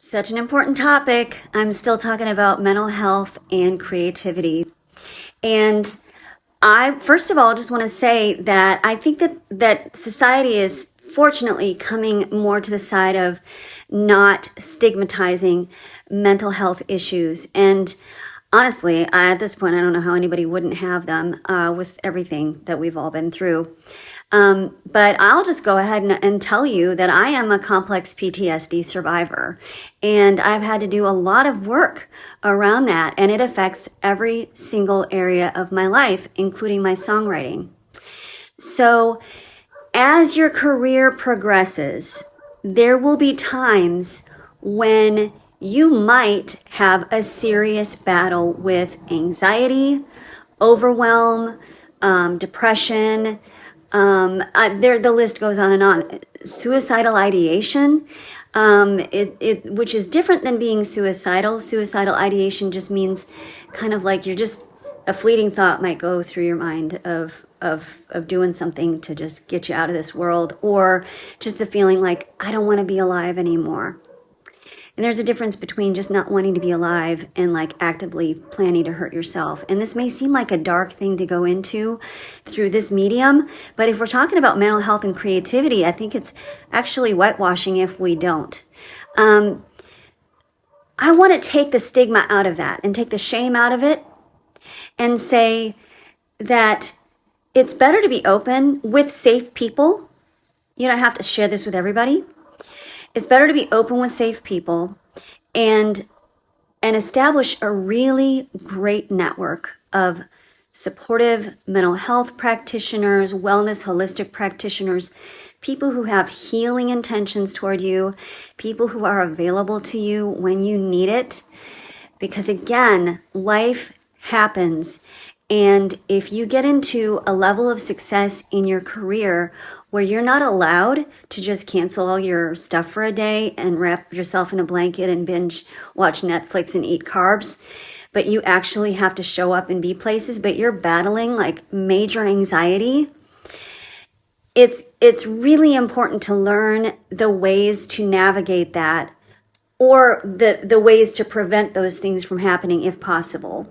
Such an important topic. I'm still talking about mental health and creativity. And I, first of all, just want to say that I think that society is fortunately coming more to the side of not stigmatizing mental health issues. And honestly, at this point, I don't know how anybody wouldn't have them with everything that we've all been through. But I'll just go ahead and tell you that I am a complex PTSD survivor, and I've had to do a lot of work around that, and it affects every single area of my life, including my songwriting. So, as your career progresses, there will be times when you might have a serious battle with anxiety, overwhelm, depression. The list goes on and on. Suicidal ideation, which is different than being suicidal. Suicidal ideation just means kind of like you're just a fleeting thought might go through your mind of doing something to just get you out of this world, or just the feeling like I don't want to be alive anymore. And there's a difference between just not wanting to be alive and like actively planning to hurt yourself. And this may seem like a dark thing to go into through this medium, but if we're talking about mental health and creativity, I think it's actually whitewashing if we don't. I want to take the stigma out of that and take the shame out of it and say that it's better to be open with safe people. You don't have to share this with everybody. It's better to be open with safe people and establish a really great network of supportive mental health practitioners, wellness, holistic practitioners, people who have healing intentions toward you, people who are available to you when you need it. Because again, life happens. And if you get into a level of success in your career where you're not allowed to just cancel all your stuff for a day and wrap yourself in a blanket and binge watch Netflix and eat carbs, but you actually have to show up and be places, but you're battling like major anxiety, it's really important to learn the ways to navigate that, or the ways to prevent those things from happening if possible.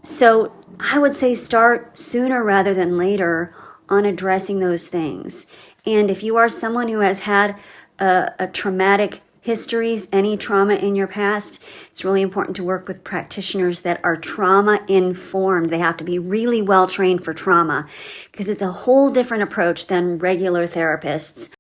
So I would say start sooner rather than later on addressing those things. And if you are someone who has had a traumatic histories, any trauma in your past, it's really important to work with practitioners that are trauma informed. They have to be really well trained for trauma because it's a whole different approach than regular therapists.